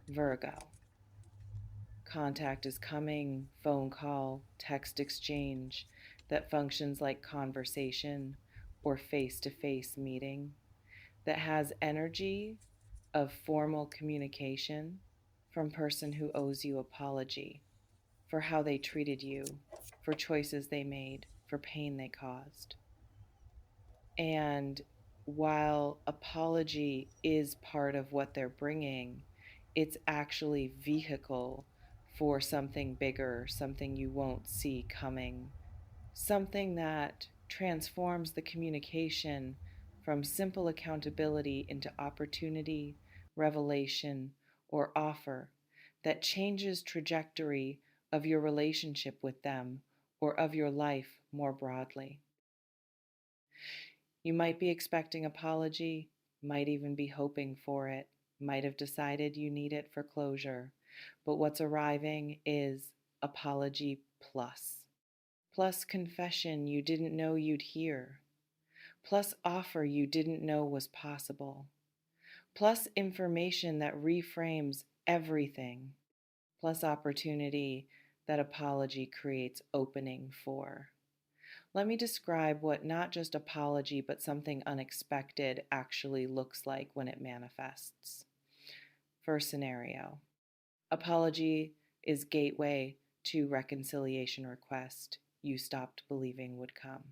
Virgo. Contact is coming, phone call, text exchange that functions like conversation or face to face meeting, that has energy of formal communication from person who owes you apology for how they treated you, for choices they made, for pain they caused. And while apology is part of what they're bringing, it's actually vehicle for something bigger, something you won't see coming, something that transforms the communication from simple accountability into opportunity, revelation, or offer that changes trajectory of your relationship with them or of your life more broadly. You might be expecting apology, might even be hoping for it, might have decided you need it for closure, but what's arriving is apology plus confession you didn't know you'd hear, plus offer you didn't know was possible, plus information that reframes everything, plus opportunity that apology creates opening for. Let me describe what not just apology, but something unexpected actually looks like when it manifests. First scenario: apology is gateway to reconciliation request you stopped believing would come.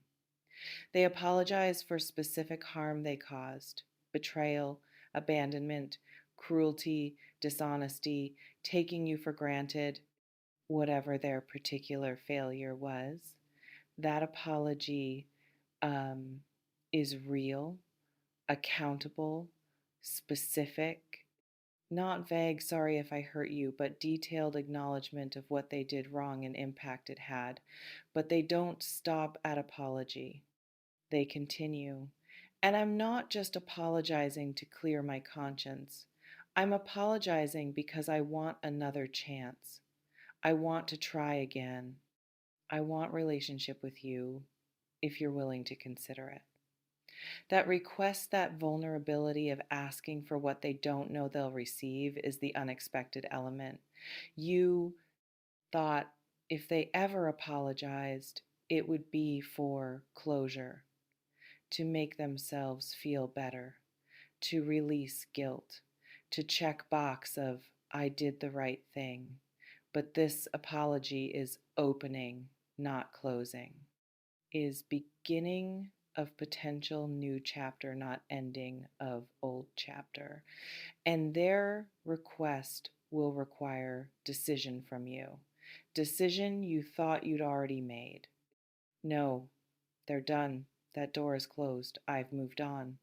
They apologize for specific harm they caused: betrayal, abandonment, cruelty, dishonesty, taking you for granted, whatever their particular failure was. That apology um, is real, accountable, specific, not vague, sorry if I hurt you, but detailed acknowledgement of what they did wrong and impact it had. But they don't stop at apology, they continue. And I'm not just apologizing to clear my conscience. I'm apologizing because I want another chance. I want to try again. I want relationship with you if you're willing to consider it. That request, that vulnerability of asking for what they don't know they'll receive, is the unexpected element. You thought if they ever apologized, it would be for closure, to make themselves feel better, to release guilt, to check box of I did the right thing. But this apology is opening, not closing, is beginning of potential new chapter, not ending of old chapter. And their request will require decision from you. Decision you thought you'd already made. No, they're done. That door is closed. I've moved on.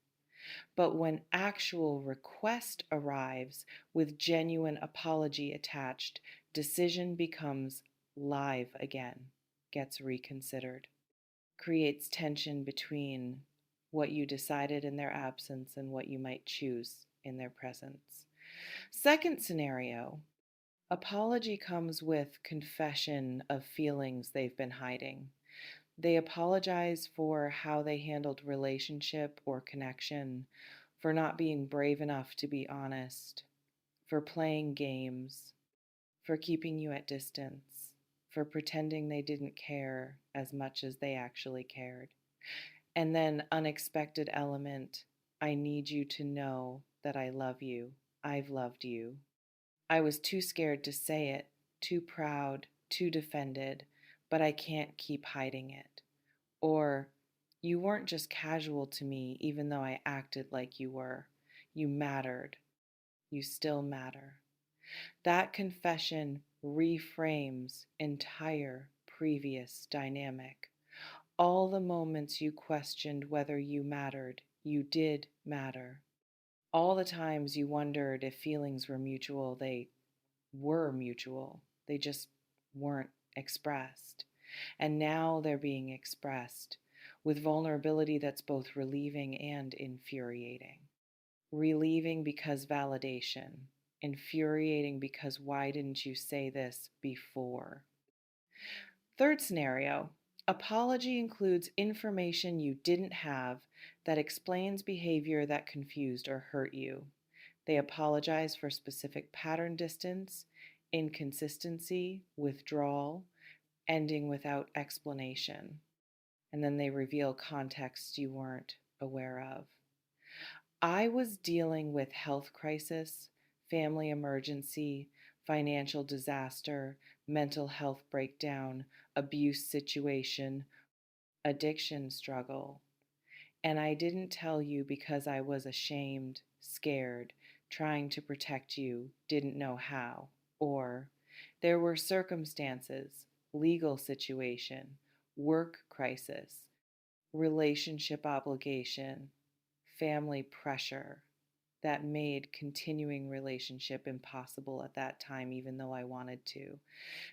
But when actual request arrives with genuine apology attached, decision becomes live again, gets reconsidered, creates tension between what you decided in their absence and what you might choose in their presence. Second scenario: apology comes with confession of feelings they've been hiding. They apologize for how they handled relationship or connection, for not being brave enough to be honest, for playing games, for keeping you at distance, for pretending they didn't care as much as they actually cared. And then, unexpected element: I need you to know that I love you. I've loved you. I was too scared to say it, too proud, too defended, but I can't keep hiding it. Or, you weren't just casual to me, even though I acted like you were. You mattered. You still matter. That confession reframes entire previous dynamic. All the moments you questioned whether you mattered, you did matter. All the times you wondered if feelings were mutual, they were mutual. They just weren't expressed. And now they're being expressed with vulnerability that's both relieving and infuriating. Relieving because validation, infuriating because why didn't you say this before? Third scenario: apology includes information you didn't have that explains behavior that confused or hurt you. They apologize for specific pattern distance, inconsistency, withdrawal, ending without explanation. And then they reveal context you weren't aware of. I was dealing with health crisis, family emergency, financial disaster, mental health breakdown, abuse situation, addiction struggle. And I didn't tell you because I was ashamed, scared, trying to protect you, didn't know how. Or there were circumstances, legal situation, work crisis, relationship obligation, family pressure that made continuing relationship impossible at that time, even though I wanted to.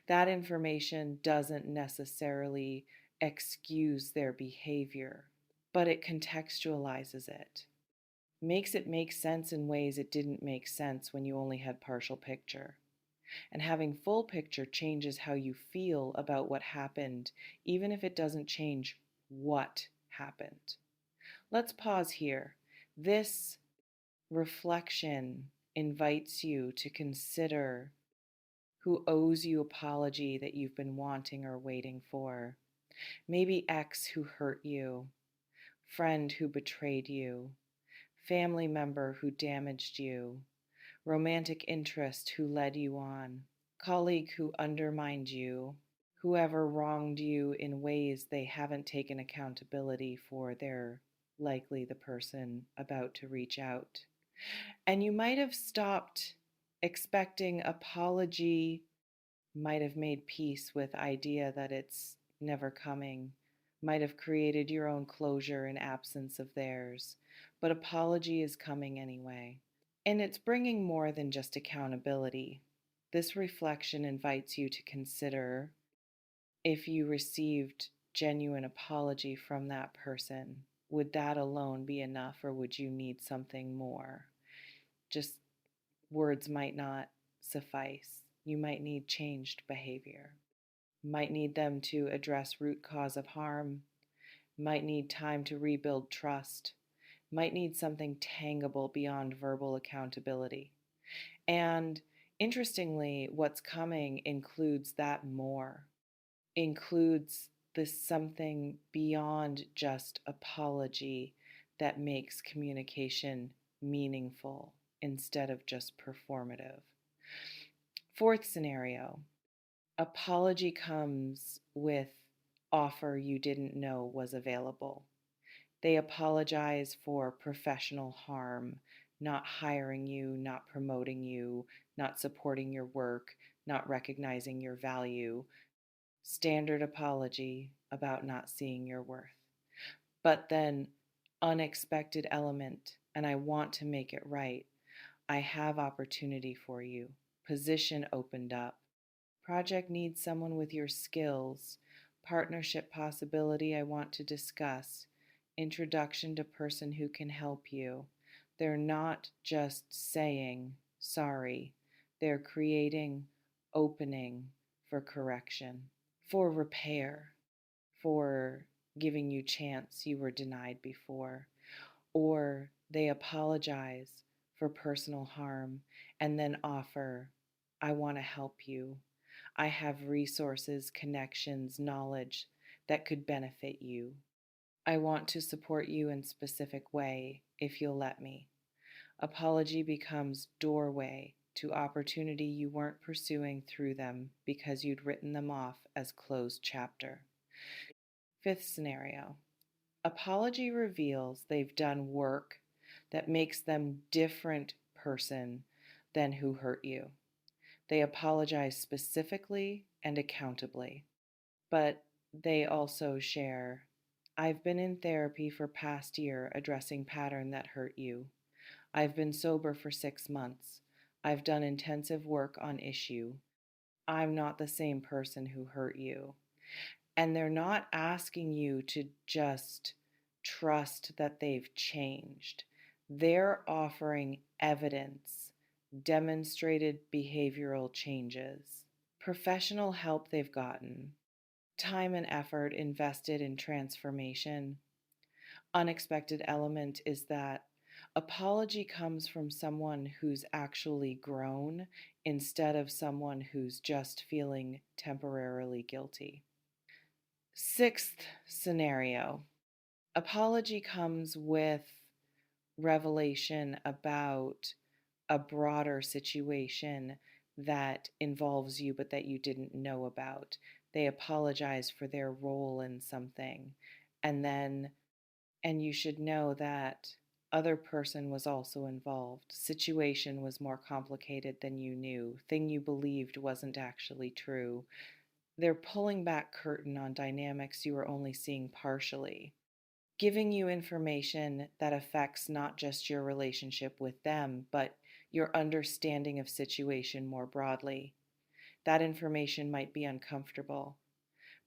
That information doesn't necessarily excuse their behavior, but it contextualizes it, makes it make sense in ways it didn't make sense when you only had partial picture. And having full picture changes how you feel about what happened, even if it doesn't change what happened. Let's pause here. This reflection invites you to consider who owes you apology that you've been wanting or waiting for. Maybe ex who hurt you, friend who betrayed you, family member who damaged you, romantic interest who led you on, colleague who undermined you, whoever wronged you in ways they haven't taken accountability for. They're likely the person about to reach out. And you might have stopped expecting apology, might have made peace with idea that it's never coming, might have created your own closure in absence of theirs, but apology is coming anyway. And it's bringing more than just accountability. This reflection invites you to consider if you received genuine apology from that person. Would that alone be enough, or would you need something more? Just words might not suffice. You might need changed behavior. Might need them to address root cause of harm. Might need time to rebuild trust. Might need something tangible beyond verbal accountability. And interestingly, what's coming includes that more, includes this something beyond just apology that makes communication meaningful instead of just performative. Fourth scenario, apology comes with offer you didn't know was available. They apologize for professional harm, not hiring you, not promoting you, not supporting your work, not recognizing your value. Standard apology about not seeing your worth. But then, unexpected element, and I want to make it right. I have opportunity for you. Position opened up. Project needs someone with your skills. Partnership possibility I want to discuss. Introduction to person who can help you. They're not just saying sorry. They're creating opening for correction, for repair, for giving you chance you were denied before. Or they apologize for personal harm and then offer, I want to help you. I have resources, connections, knowledge that could benefit you. I want to support you in a specific way if you'll let me. Apology becomes doorway to opportunity you weren't pursuing through them because you'd written them off as closed chapter. Fifth scenario. Apology reveals they've done work that makes them different person than who hurt you. They apologize specifically and accountably, but they also share, I've been in therapy for past year addressing pattern that hurt you. I've been sober for 6 months. I've done intensive work on issue. I'm not the same person who hurt you. And they're not asking you to just trust that they've changed. They're offering evidence, demonstrated behavioral changes, professional help they've gotten, time and effort invested in transformation. Unexpected element is that Apology comes from someone who's actually grown instead of someone who's just feeling temporarily guilty. Sixth scenario, apology comes with revelation about a broader situation that involves you but that you didn't know about. They apologize for their role in something. And you should know that other person was also involved. Situation was more complicated than you knew. Thing you believed wasn't actually true. They're pulling back curtain on dynamics you were only seeing partially, giving you information that affects not just your relationship with them, but your understanding of situation more broadly. That information might be uncomfortable,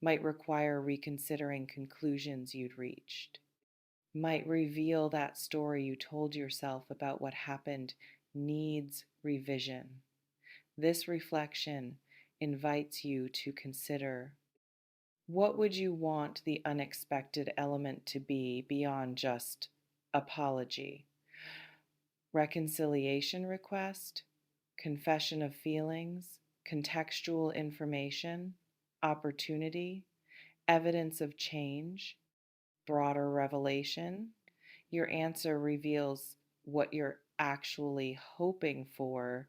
might require reconsidering conclusions you'd reached, might reveal that story you told yourself about what happened needs revision. This reflection invites you to consider, what would you want the unexpected element to be beyond just apology? Reconciliation request, confession of feelings, contextual information, opportunity, evidence of change, broader revelation. Your answer reveals what you're actually hoping for,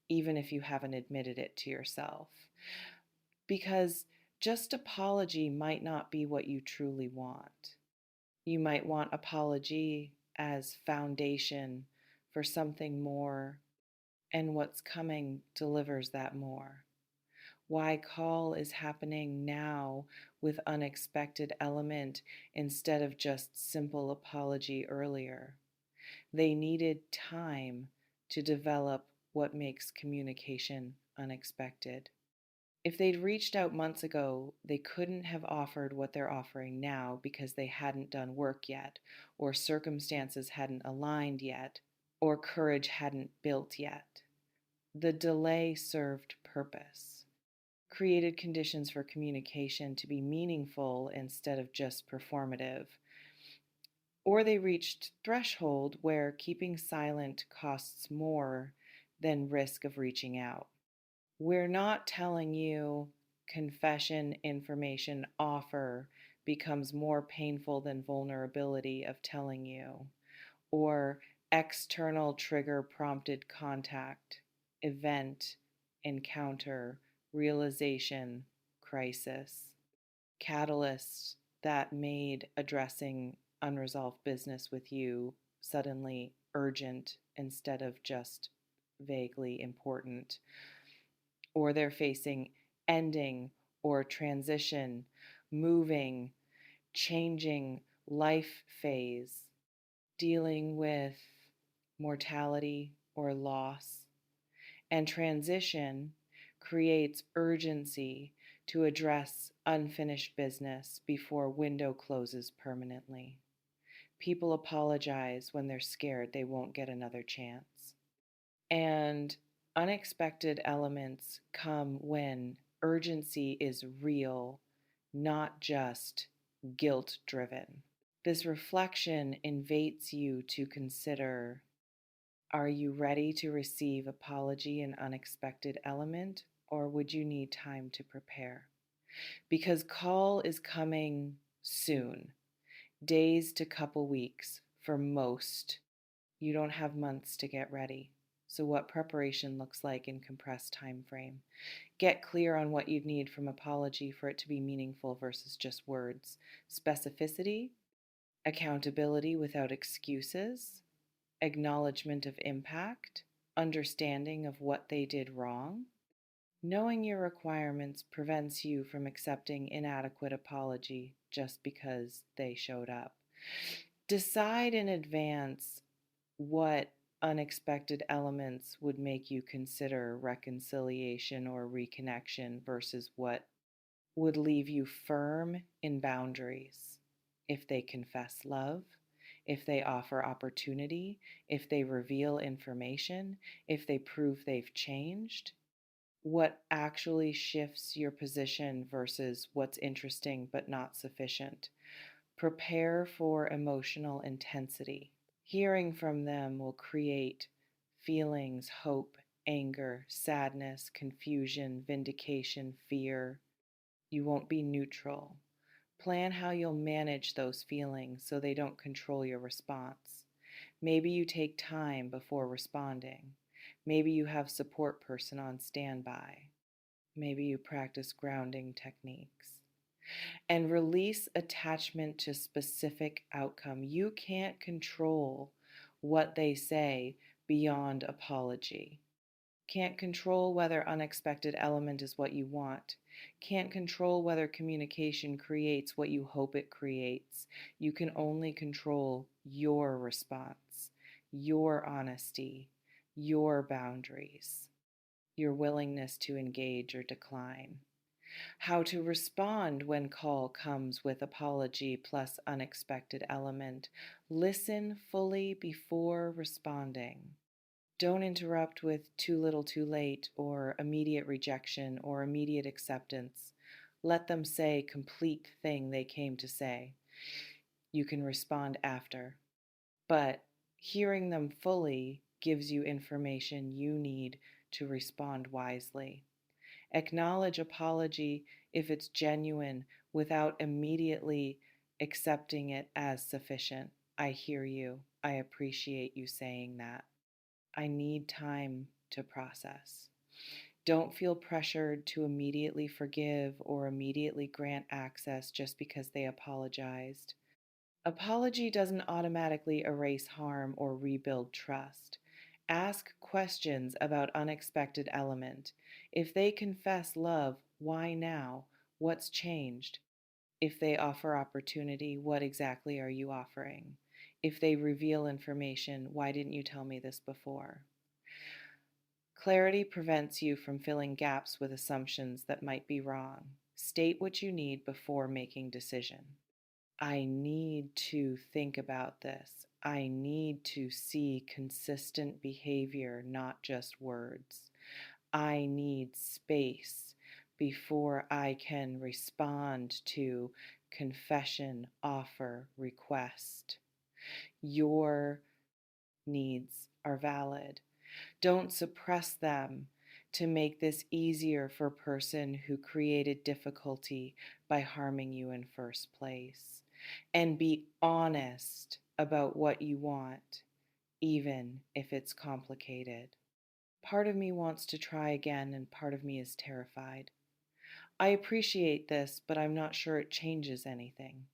even if you haven't admitted it to yourself. Because just apology might not be what you truly want. You might want apology as foundation for something more, and what's coming delivers that more. Why call is happening now with unexpected element instead of just simple apology earlier. They needed time to develop what makes communication unexpected. If they'd reached out months ago, they couldn't have offered what they're offering now because they hadn't done work yet, or circumstances hadn't aligned yet, or courage hadn't built yet. The delay served purpose, created conditions for communication to be meaningful instead of just performative. Or they reached threshold where keeping silent costs more than risk of reaching out. We're not telling you confession information offer becomes more painful than vulnerability of telling you, or external trigger prompted contact, event, encounter, realization, crisis, catalysts that made addressing unresolved business with you suddenly urgent instead of just vaguely important, or they're facing ending or transition, moving, changing life phase, dealing with mortality or loss. And transition creates urgency to address unfinished business before window closes permanently. People apologize when they're scared they won't get another chance. And unexpected elements come when urgency is real, not just guilt driven. This reflection invites you to consider, are you ready to receive apology and unexpected element, or would you need time to prepare? Because call is coming soon, days to couple weeks for most. You don't have months to get ready. So what preparation looks like in compressed time frame. Get clear on what you'd need from apology for it to be meaningful versus just words. Specificity, accountability without excuses, acknowledgement of impact, understanding of what they did wrong. Knowing your requirements prevents you from accepting inadequate apology just because they showed up. Decide in advance what unexpected elements would make you consider reconciliation or reconnection versus what would leave you firm in boundaries. If they confess love, if they offer opportunity, if they reveal information, if they prove they've changed, what actually shifts your position versus what's interesting but not sufficient. Prepare for emotional intensity. Hearing from them will create feelings, hope, anger, sadness, confusion, vindication, fear. You won't be neutral. Plan how you'll manage those feelings so they don't control your response. Maybe you take time before responding. Maybe you have support person on standby. Maybe you practice grounding techniques. And release attachment to specific outcome. You can't control what they say beyond apology. Can't control whether unexpected element is what you want. Can't control whether communication creates what you hope it creates. You can only control your response, your honesty, your boundaries, your willingness to engage or decline. How to respond when call comes with apology plus unexpected element. Listen fully before responding. Don't interrupt with too little too late or immediate rejection or immediate acceptance. Let them say complete thing they came to say. You can respond after. But hearing them fully gives you information you need to respond wisely. Acknowledge apology if it's genuine without immediately accepting it as sufficient. I hear you. I appreciate you saying that. I need time to process. Don't feel pressured to immediately forgive or immediately grant access just because they apologized. Apology doesn't automatically erase harm or rebuild trust. Ask questions about unexpected element. If they confess love, why now? What's changed? If they offer opportunity, what exactly are you offering? If they reveal information, why didn't you tell me this before? Clarity prevents you from filling gaps with assumptions that might be wrong. State what you need before making decision. I need to think about this. I need to see consistent behavior, not just words. I need space before I can respond to confession, offer, request. Your needs are valid. Don't suppress them to make this easier for a person who created difficulty by harming you in first place. And be honest about what you want, even if it's complicated. Part of me wants to try again, and part of me is terrified. I appreciate this, but I'm not sure it changes anything.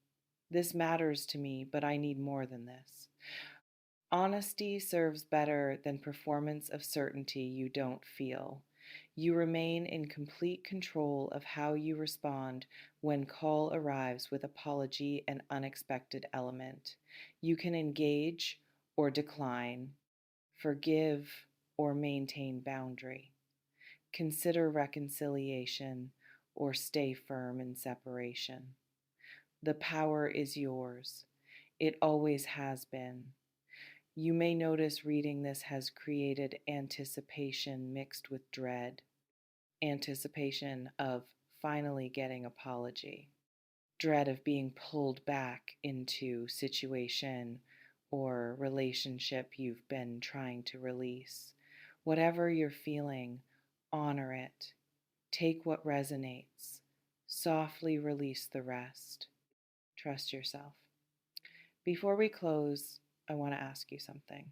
This matters to me, but I need more than this. Honesty serves better than performance of certainty you don't feel. You remain in complete control of how you respond when call arrives with apology and unexpected element. You can engage or decline, forgive or maintain boundary, consider reconciliation or stay firm in separation. The power is yours. It always has been. You may notice reading this has created anticipation mixed with dread, anticipation of finally getting apology, dread of being pulled back into situation or relationship you've been trying to release. Whatever you're feeling, honor it. Take what resonates. Softly release the rest. Trust yourself. Before we close, I want to ask you something.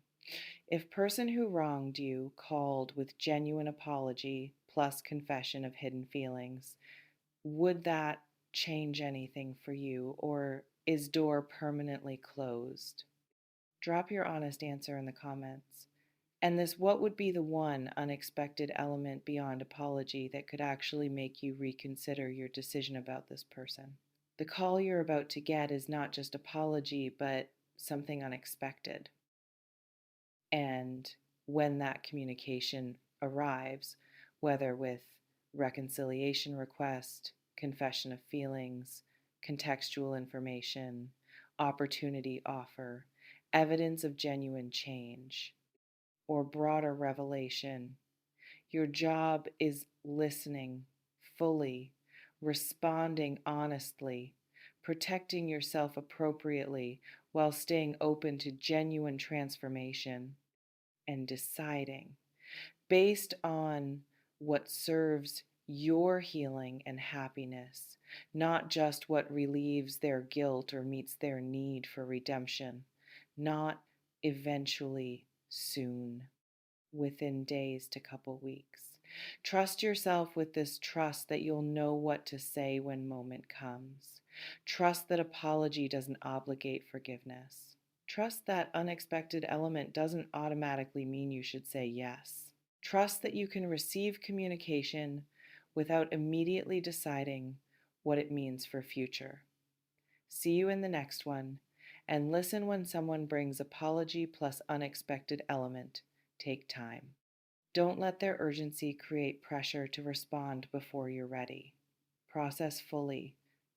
If person who wronged you called with genuine apology plus confession of hidden feelings, would that change anything for you, or is door permanently closed? Drop your honest answer in the comments. And this, what would be the one unexpected element beyond apology that could actually make you reconsider your decision about this person? The call you're about to get is not just apology, but something unexpected. And when that communication arrives, whether with reconciliation request, confession of feelings, contextual information, opportunity offer, evidence of genuine change, or broader revelation, your job is listening fully, responding honestly, protecting yourself appropriately, while staying open to genuine transformation and deciding based on what serves your healing and happiness, not just what relieves their guilt or meets their need for redemption, not eventually soon, within days to couple weeks. Trust yourself with this trust that you'll know what to say when moment comes. Trust that apology doesn't obligate forgiveness. Trust that unexpected element doesn't automatically mean you should say yes. Trust that you can receive communication without immediately deciding what it means for future. See you in the next one, and listen when someone brings apology plus unexpected element. Take time. Don't let their urgency create pressure to respond before you're ready. Process fully.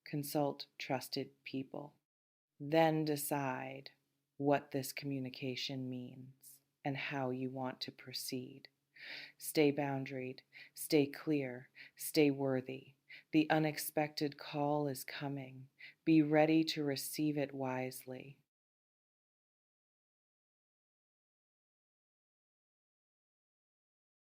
Consult trusted people. Then decide what this communication means and how you want to proceed. Stay boundaried, stay clear, stay worthy. The unexpected call is coming. Be ready to receive it wisely.